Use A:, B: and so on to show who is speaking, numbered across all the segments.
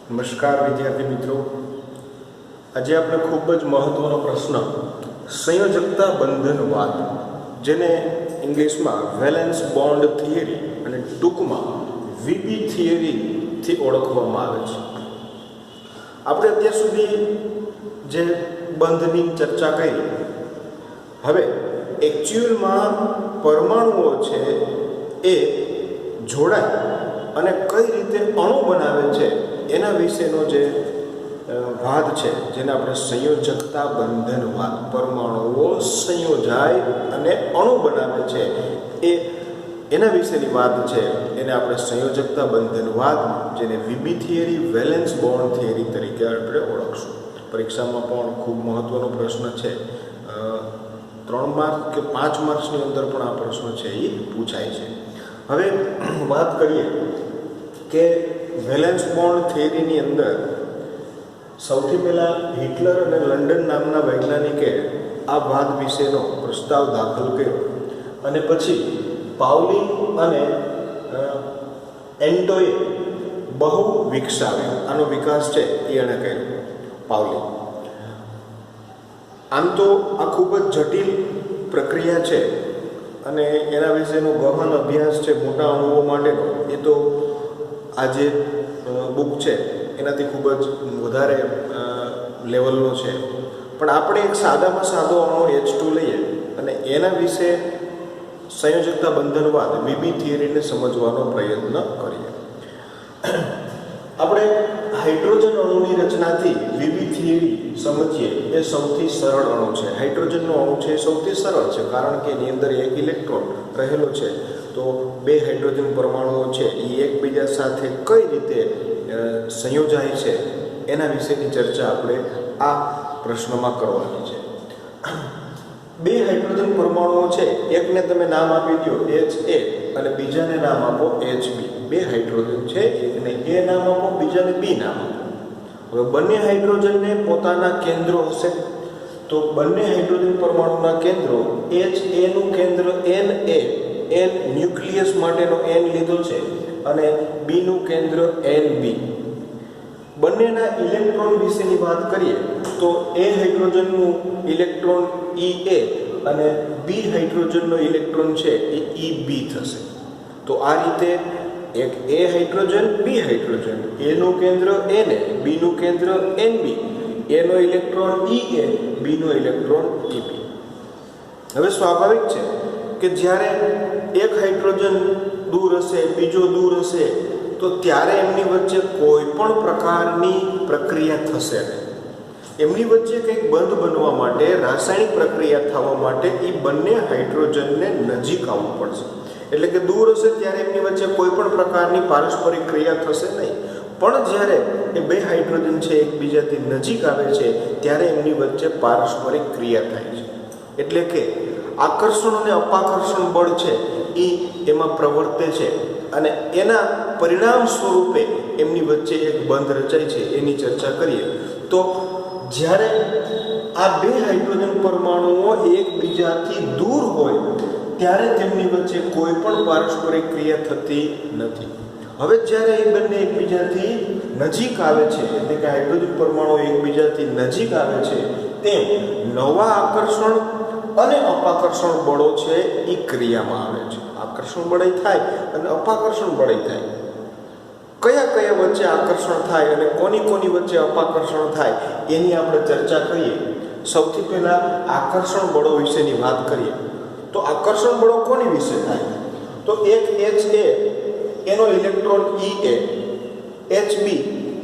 A: નમસ્કાર વિદ્યાર્થી મિત્રો, આજે આપણે ખૂબ જ મહત્વનો પ્રશ્ન સંયોજકતા બંધનવાદ, જેને ઇંગ્લિશમાં વેલેન્સ બોન્ડ થિયરી અને ટૂંકમાં વીબી થિયરીથી ઓળખવામાં આવે છે. આપણે અત્યાર સુધી જે બંધની ચર્ચા કરી, હવે એકચ્યુઅલમાં પરમાણુઓ છે એ જોડાય અને કઈ રીતે અણુ બનાવે છે એના વિશેનો જે વાદ છે, જેને આપણે સંયોજકતા બંધનવાદ, પરમાણુઓ સંયોજાય અને અણુ બનાવે છે એના વિશેની વાત છે, એને આપણે સંયોજકતા બંધનવાદ, જેને VB theory, valence bond theory તરીકે આપણે ઓળખશું. પરીક્ષામાં પણ ખૂબ મહત્વનો પ્રશ્ન છે. 3 માર્ક કે 5 માર્ક્સની અંદર પણ આ પ્રશ્ન છે એ પૂછાય છે. હવે વાત કરીએ કે વેલેન્સ બોન્ડ થિયરીની અંદર સૌથી પહેલાં હિટલર અને લંડન નામના વૈજ્ઞાનિકે આ વાદ વિશેનો પ્રસ્તાવ દાખલ કર્યો અને પછી પાઉલી અને એન્ટોએ બહુ વિકસાવ્યો. આનો વિકાસ છે એ એણે કર્યો, પાઉલી. આમ તો આ ખૂબ જ જટિલ પ્રક્રિયા છે અને એના વિશેનો ગહન અભ્યાસ છે મોટા અણુઓ માટેનો. એ તો આ જે બુક છે એનાથી ખૂબ જ વધારે લેવલનો છે, પણ આપણે એક સાદામાં સાદો અણુ H2 લઈએ અને એના વિશે સંયોજકતા બંધનવાદ, વીબી થિયરીને સમજવાનો પ્રયત્ન કરીએ. આપણે હાઇડ્રોજન અણુની રચનાથી વીબી થિયરી સમજીએ એ સૌથી સરળ અણુ છે. હાઇડ્રોજનનો અણુ છે એ સૌથી સરળ છે, કારણ કે એની અંદર એક ઇલેક્ટ્રોન રહેલો છે. તો 2 હાઇડ્રોજન પરમાણુઓ છે એ એકબીજા સાથે કઈ રીતે સંયોજાય છે એના વિશેની ચર્ચા આપણે આ પ્રશ્નમાં કરવાની છે. 2 હાઇડ્રોજન પરમાણુઓ છે, એકને તમે નામ આપી દો HA અને બીજાને નામ આપો HB. 2 હાઇડ્રોજન છે, એકને A નામ આપો, બીજાને B નામ આપો. હવે બંને હાઇડ્રોજનને પોતાના કેન્દ્રો હશે, તો બંને હાઇડ્રોજન પરમાણુના કેન્દ્રો, HA નું કેન્દ્ર NA, N ન્યુક્લિયસ માટેનો N લીધો છે, અને B નું કેન્દ્ર NB. બંનેના ઇલેક્ટ્રોન વિશેની વાત કરીએ તો A હાઇડ્રોજનનું ઇલેક્ટ્રોન EA અને B હાઇડ્રોજનનો ઇલેક્ટ્રોન છે એ EB થશે. તો આ રીતે એક A hydrogen, B hydrogen, A નું કેન્દ્ર NA, B નું કેન્દ્ર NB, A નો ઇલેક્ટ્રોન EA, B નો ઇલેક્ટ્રોન EB. હવે સ્વાભાવિક છે કે જ્યારે એક હાઇડ્રોજન દૂર હશે, બીજો દૂર હશે, તો ત્યારે એમની વચ્ચે કોઈ પણ પ્રકારની પ્રક્રિયા થશે નહીં. એમની વચ્ચે કંઈક બંધ બનવા માટે, રાસાયણિક પ્રક્રિયા થવા માટે એ બંને હાઇડ્રોજનને નજીક આવવું પડશે. એટલે કે દૂર હશે ત્યારે એમની વચ્ચે કોઈ પણ પ્રકારની પારસ્પરિક ક્રિયા થશે નહીં. પણ જ્યારે એ 2 હાઇડ્રોજન છે એકબીજાથી નજીક આવે છે ત્યારે એમની વચ્ચે પારસ્પરિક ક્રિયા થાય છે. એટલે કે આકર્ષણ અને અપાકર્ષણ બળ છે એ એમાં પ્રવર્તે છે અને એના પરિણામ સ્વરૂપે એમની વચ્ચે એક બંધ રચાય છે. એની ચર્ચા કરીએ તો જ્યારે આ 2 હાઇડ્રોજન પરમાણુઓ એકબીજાથી દૂર હોય ત્યારે તેમની વચ્ચે કોઈ પણ પારસ્પરિક ક્રિયા થતી નથી. હવે જ્યારે એ બંને એકબીજાથી નજીક આવે છે, એટલે કે હાઇડ્રોજન પરમાણુઓ એકબીજાથી નજીક આવે છે, તેમ નવા આકર્ષણ અને અપાકર્ષણ બળો છે એ ક્રિયામાં આવે છે. આકર્ષણ બળય થાય અને અપાકર્ષણ બળય થાય. કયા કયા વચ્ચે આકર્ષણ થાય અને કોની કોની વચ્ચે અપાકર્ષણ થાય એની આપણે ચર્ચા કરીએ. સૌથી પહેલાં આકર્ષણ બળો વિશેની વાત કરીએ તો આકર્ષણ બળો કોની વિશે થાય? તો એક HA એનો ઇલેક્ટ્રોન EA, HB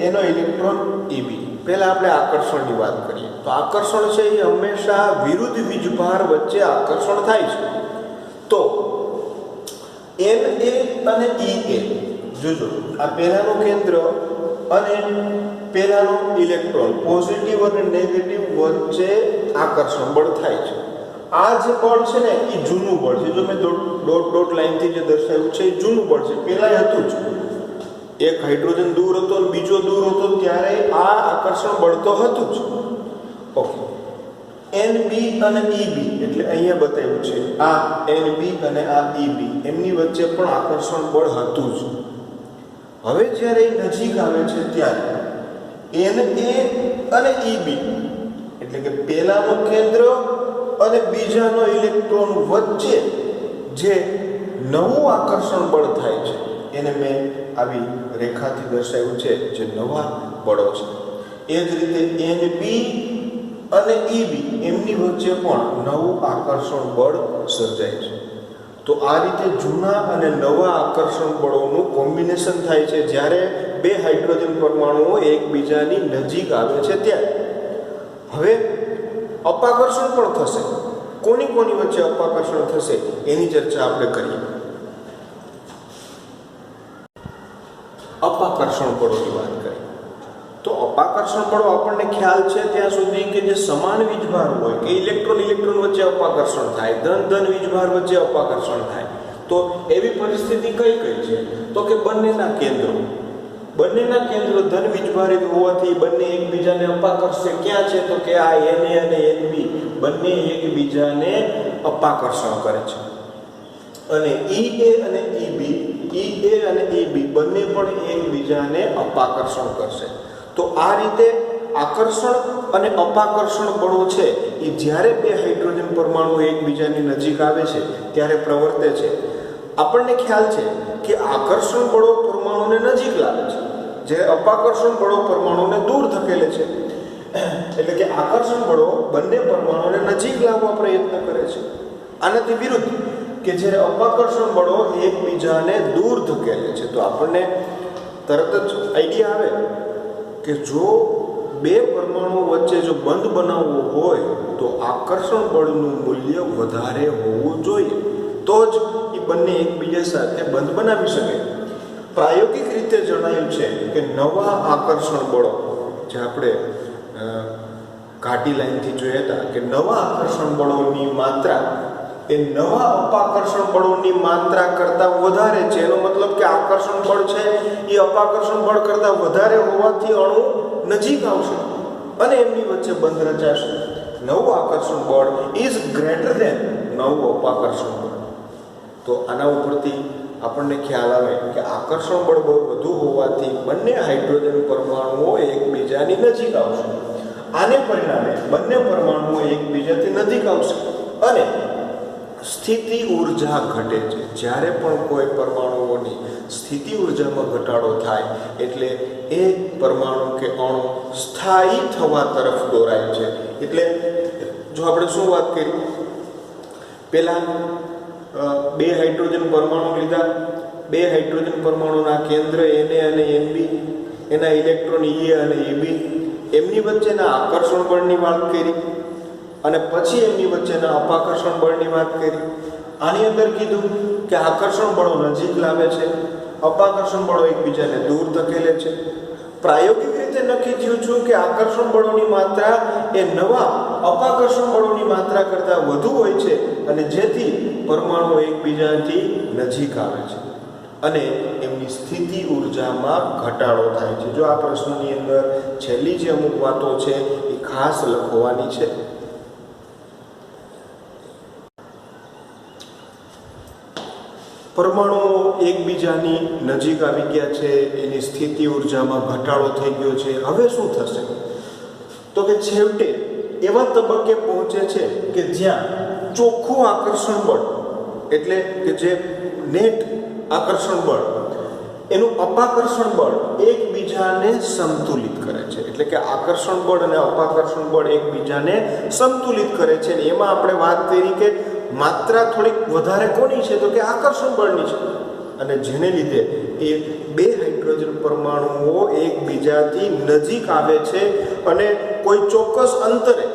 A: એનો ઇલેક્ટ્રોન EB. પહેલાં આપણે આકર્ષણની વાત કરીએ તો આકર્ષણ છે એ હંમેશા વિરુદ્ધ વીજભાર વચ્ચે આકર્ષણ થાય છે. તો NA અને EA, જોજો આ પહેલાનું કેન્દ્ર અને પહેલાનો ઇલેક્ટ્રોન, પોઝિટિવ અને નેગેટિવ વચ્ચે આકર્ષણ બળ થાય છે. આ જે બળ છે ને એ જૂનું બળ છે. જો મેં ડોટ લાઈનથી જે દર્શાવ્યું છે એ જૂનું બળ છે, પહેલાં હતું જ. એક હાઇડ્રોજન દૂર હતો અને બીજો દૂર હતો ત્યારે આ આકર્ષણ બળ તો હતું જ. ઓકે, NB અને EB, એટલે અહીંયા બતાવ્યું છે આ NB અને આ EB, એમની વચ્ચે પણ આકર્ષણ બળ હતું જ. હવે જ્યારે એ નજીક આવે છે ત્યારે Na અને Eb એટલે કે પહેલાનું કેન્દ્ર અને બીજાનો ઇલેક્ટ્રોન વચ્ચે જે નવું આકર્ષણ બળ થાય છે એને મેં આવી રેખાથી દર્શાવ્યું છે, જે નવા બળો છે. એ જ રીતે Nb અને Eb એમની વચ્ચે પણ નવું આકર્ષણ બળ સર્જાય છે. તો આ રીતે જૂના અને નવા આકર્ષણ બળોનું કોમ્બિનેશન થાય છે જ્યારે બે હાઇડ્રોજન પરમાણુઓ એકબીજાની નજીક આવે છે ત્યારે. હવે અપાકર્ષણ પણ થશે. કોની વચ્ચે અપાકર્ષણ થશે એની ચર્ચા આપણે કરીએ. અપાકર્ષણ બળોની વાત કરીએ તો અપાકર્ષણ બળો આપણને ખ્યાલ છે ત્યાં સુધી કે જે સમાન વીજભાર હોય કે ઇલેક્ટ્રોન વચ્ચે અપાકર્ષણ થાય, ધન વીજભાર વચ્ચે અપાકર્ષણ થાય. તો એવી પરિસ્થિતિ કઈ છે? તો કે બંનેના કેન્દ્રો ધન વીજભારિત હોવાથી બંને એકબીજાને અપાકર્ષે. ક્યાં છે? તો કે આ Na અને Nb બંને એકબીજાને અપાકર્ષણ કરે છે. અને Ea અને Eb બંને પણ એકબીજાને અપાકર્ષણ કરશે. તો આ રીતે આકર્ષણ અને અપાકર્ષણ બળો છે એ જ્યારે બે હાઇડ્રોજન પરમાણુ એકબીજાની નજીક આવે છે ત્યારે પ્રવર્તે છે. આપણને ખ્યાલ છે કે આકર્ષણ બળો પરમાણુને નજીક લાવે છે, જ્યારે અપાકર્ષણ બળો પરમાણુને દૂર ધકેલે છે. એટલે કે આકર્ષણ બળો બંને પરમાણુને નજીક લાવવા પ્રયત્ન કરે છે. આનાથી વિરુદ્ધ કે જ્યારે અપાકર્ષણ બળો એકબીજાને દૂર ધકેલે છે. તો આપણને તરત જ આઈડિયા આવે કે જો બે પરમાણુ વચ્ચે જો બંધ બનાવવો હોય તો આકર્ષણ બળનું મૂલ્ય વધારે હોવું જોઈએ, તો જ એ બંને એકબીજા સાથે બંધ બનાવી શકે. પ્રાયોગિક રીતે જણાયું છે કે નવા આકર્ષણ બળો જે આપણે ઘાટી લાઈનથી જોયા હતા કે નવા આકર્ષણ બળોની માત્રા એ નવા અપાકર્ષણ બળોની માત્રા કરતાં વધારે છે. એનો મતલબ કે આકર્ષણ બળ છે એ અપાકર્ષણ બળ કરતાં વધારે હોવાથી અણુ નજીક આવશે અને એમની વચ્ચે બંધ રચાશે. નવું આકર્ષણ બળ ઇઝ ગ્રેટર ધેન નવું અપાકર્ષણ બળ. તો આના ઉપરથી આપણને ખ્યાલ આવે કે આકર્ષણ બળ બહુ વધુ હોવાથી બંને હાઇડ્રોજન પરમાણુઓ એકબીજાની નજીક આવશે. આને પરિણામે બંને પરમાણુઓ એકબીજાથી નજીક આવશે અને સ્થિતિ ઉર્જા ઘટે છે. જ્યારે પણ કોઈ પરમાણુઓની સ્થિતિ ઉર્જામાં ઘટાડો થાય એટલે એ પરમાણુ કે અણુ સ્થાયી થવા તરફ દોરાય છે. એટલે જો આપણે શું વાત કરી, પહેલા બે હાઇડ્રોજન પરમાણુ લીધા, બે હાઇડ્રોજન પરમાણુના કેન્દ્ર Na અને Nb, એના ઇલેક્ટ્રોન Ea અને Eb, એમની વચ્ચેના આકર્ષણ બળની વાત કરી અને પછી એમની વચ્ચેના અપાકર્ષણ બળની વાત કરી. આની અંદર કીધું કે આકર્ષણ બળો નજીક લાવે છે, અપાકર્ષણ બળો એકબીજાને દૂર ધકેલે છે. પ્રાયોગિક રીતે નક્કી થયું છું કે આકર્ષણ બળોની માત્રા એ નવા અપાકર્ષણ બળોની માત્રા કરતાં વધુ હોય છે અને જેથી પરમાણુ એકબીજાથી નજીક આવે છે અને એમની સ્થિતિ ઉર્જામાં ઘટાડો થાય છે. જો આ પ્રશ્નની અંદર છેલ્લી જે અમુક વાતો છે એ ખાસ લખવાની છે. પરમાણુઓ એકબીજાની નજીક આવી ગયા છે, એની સ્થિતિ ઉર્જામાં ઘટાડો થઈ ગયો છે. હવે શું થશે? તો કે છેવટે એવા તબક્કે પહોંચે છે કે જ્યાં ચોખ્ખું આકર્ષણ બળ એટલે કે જે નેટ આકર્ષણ બળ એનું અપાકર્ષણ બળ એકબીજાને સંતુલિત કરે છે. એટલે કે આકર્ષણ બળ અને અપાકર્ષણ બળ એકબીજાને સંતુલિત કરે છે. એમાં આપણે વાત કરી કે માત્રા થોડીક વધારે કોની છે? તો કે આકર્ષણ બળની છે. અને જેને લીધે એ બે હાઇડ્રોજન પરમાણુઓ એકબીજાથી નજીક આવે છે અને કોઈ ચોક્કસ અંતરે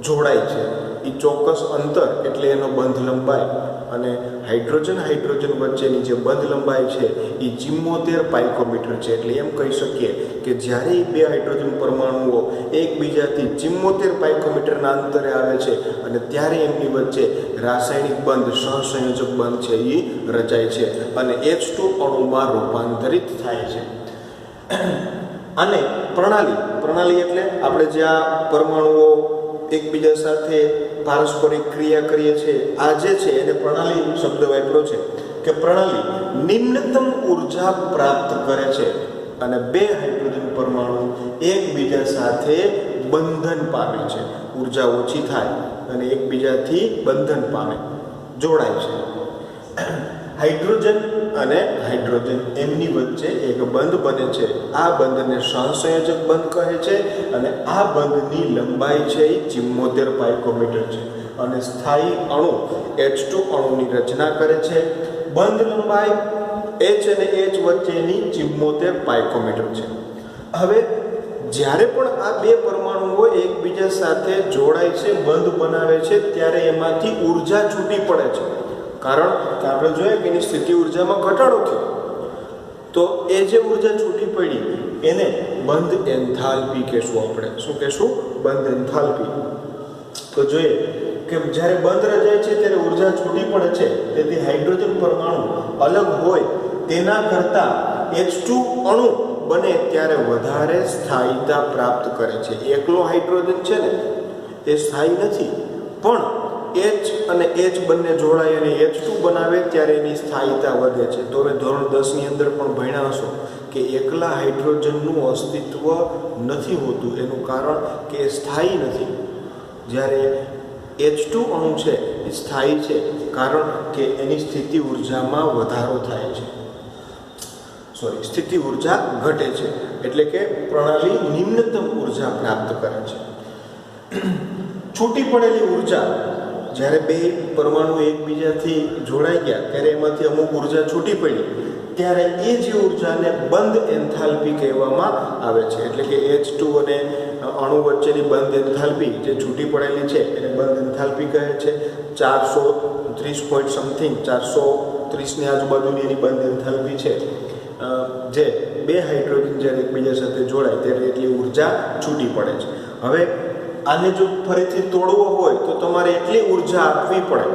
A: જોડાય છે. એ ચોક્કસ અંતર એટલે એનો બંધ લંબાઈ અને હાઇડ્રોજન વચ્ચેની જે બંધ લંબાઈ છે એ 74 પાઇકોમીટર છે. એટલે એમ કહી શકીએ કે જ્યારે એ બે હાઇડ્રોજન પરમાણુઓ એકબીજાથી 74 પાઇકોમીટરના અંતરે આવે છે અને ત્યારે એમની વચ્ચે રાસાયણિક બંધ સહસંયોજક બંધ છે એ રચાય છે અને H2 અણુમાં રૂપાંતરિત થાય છે. અને પ્રણાલી એટલે આપણે જ્યાં પરમાણુઓ એકબીજા સાથે પારસ્પરિક ક્રિયા કરીએ છીએ, આ જે છે એને પ્રણાલી શબ્દ વાપર્યો છે. કે પ્રણાલી નિમ્નતમ ઉર્જા પ્રાપ્ત કરે છે અને બે હાઇડ્રોજન પરમાણુ એકબીજા સાથે બંધન પામે છે. ઉર્જા ઓછી થાય અને એકબીજાથી બંધન પામે, જોડાય છે. હાઇડ્રોજન અને હાઇડ્રોજન એમની વચ્ચે એક બંધ બને છે. આ બંધને સહસંયોજક બંધ કહે છે અને આ બંધની લંબાઈ છે એ 74 પાઇકોમીટર છે અને સ્થાયી અણુ H2 અણુની રચના કરે છે. બંધ લંબાઈ H અને H વચ્ચેની 74 પાઇકોમીટર છે. હવે જ્યારે પણ આ બે પરમાણુઓ એકબીજા સાથે જોડાય છે, બંધ બનાવે છે, ત્યારે એમાંથી ઉર્જા છૂટી પડે છે. કારણ કે આપણે જોઈએ કે એની સ્થિતિ ઉર્જામાં ઘટાડો થયો, તો એ જે ઉર્જા છૂટી પડી એને બંધ એન્થાલ્પી કહેશું આપણે. શું કહેશું? બંધ એન્થાલ્પી. તો જોઈએ કે જ્યારે બંધ રચાય છે ત્યારે ઉર્જા છૂટી પડે છે, તેથી હાઇડ્રોજન પરમાણુ અલગ હોય તેના કરતાં H2 અણુ બને ત્યારે વધારે સ્થાયીતા પ્રાપ્ત કરે છે. એકલો હાઇડ્રોજન છે ને એ સ્થાયી નથી, પણ H અને H બંને જોડાય અને H2 બનાવે ત્યારે એની સ્થાયીતા વધે છે. તો હવે ધોરણ 10 ની અંદર પણ ભણ્યા હશો કે એકલા હાઇડ્રોજનનું અસ્તિત્વ નથી હોતું. એનું કારણ કે એ સ્થાયી નથી. જ્યારે H2 અણુ છે એ સ્થાયી છે, કારણ કે એની સ્થિતિ ઉર્જામાં વધારો થાય છે, સ્થિતિ ઉર્જા ઘટે છે, એટલે કે પ્રણાલી નિમ્નતમ ઉર્જા પ્રાપ્ત કરે છે. છૂટી પડેલી ઉર્જા, જ્યારે બે પરમાણુ એકબીજાથી જોડાઈ ગયા ત્યારે એમાંથી અમુક ઉર્જા છૂટી પડી, ત્યારે એ જે ઉર્જાને બંધ એન્થાલ્પી કહેવામાં આવે છે. એટલે કે H2 અને અણુ વચ્ચેની બંધ એન્થાલ્પી જે છૂટી પડેલી છે એને બંધ એન્થાલ્પી કહે છે. 430 પોઈન્ટ સમથિંગ, 430 ની આજુબાજુની એની બંધ એન્થાલ્પી છે. જે બે હાઇડ્રોજન જ્યારે એકબીજા સાથે જોડાય ત્યારે એટલી ઉર્જા છૂટી પડે છે. હવે આને જો ફરીથી તોડવો હોય તો તમારે એટલી ઉર્જા આપવી પડે,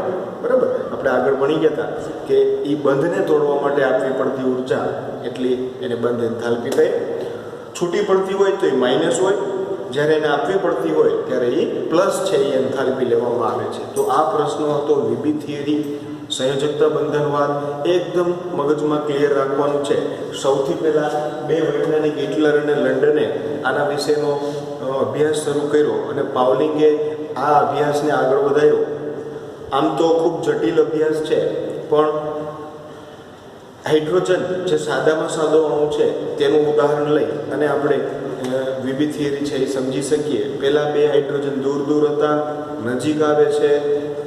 A: બરાબર? આપણે આગળ ભણી ગયા હતા કે એ બંધને તોડવા માટે આપવી પડતી ઉર્જા એટલી એને બંધ એન્થાલ્પી કહે. છૂટી પડતી હોય તો એ માઇનસ હોય, જ્યારે એને આપવી પડતી હોય ત્યારે એ પ્લસ છે, એ એન્થાલ્પી લેવામાં આવે છે. તો આ પ્રશ્ન હતો વિબી થિયરી, સંયોજકતા બંધનવાદ. એકદમ મગજમાં ક્લિયર રાખવાનું છે. સૌથી પહેલાં બે વૈજ્ઞાનિક હિટલર અને લંડને આના વિશેનો અભ્યાસ શરૂ કર્યો અને પાવલિંગે આ અભ્યાસને આગળ વધાર્યો. આમ તો ખૂબ જટિલ અભ્યાસ છે, પણ હાઇડ્રોજન જે સાદામાં સાદો અણુ છે તેનું ઉદાહરણ લઈ અને આપણે વિબી થિયરી છે એ સમજી શકીએ. પહેલાં બે હાઇડ્રોજન દૂર દૂર હતા, નજીક આવે છે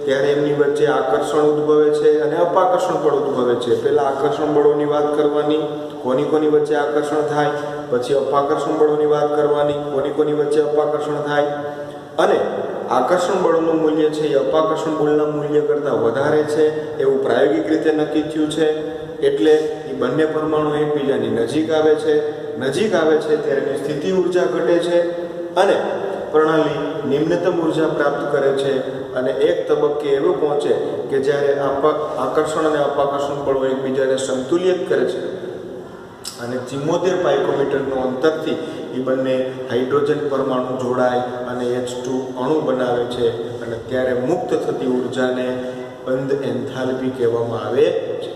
A: ત્યારે એમની વચ્ચે આકર્ષણ ઉદ્ભવે છે અને અપાકર્ષણ બળ ઉદ્ભવે છે. પહેલાં આકર્ષણ બળોની વાત કરવાની, કોની વચ્ચે આકર્ષણ થાય, પછી અપાકર્ષણ બળોની વાત કરવાની, કોની વચ્ચે અપાકર્ષણ થાય. અને આકર્ષણ બળનું મૂલ્ય છે એ અપાકર્ષણ બળના મૂલ્ય કરતાં વધારે છે એવું પ્રાયોગિક રીતે નક્કી થયું છે. એટલે એ બંને પરમાણુ એકબીજાની નજીક આવે છે. નજીક આવે છે ત્યારે એની સ્થિતિ ઉર્જા ઘટે છે અને પ્રણાલી નિમ્નતમ ઉર્જા પ્રાપ્ત કરે છે અને એક તબક્કે એવું પહોંચે કે જ્યારે આકર્ષણ અને અપાકર્ષણ બળો એકબીજાને સંતુલિત કરે છે અને 74 પાઇકોમીટરનું અંતરથી એ બંને હાઇડ્રોજન પરમાણુ જોડાય અને H2 અણુ બનાવે છે અને ત્યારે મુક્ત થતી ઉર્જાને બંધ એન્થાલ્પી કહેવામાં આવે છે.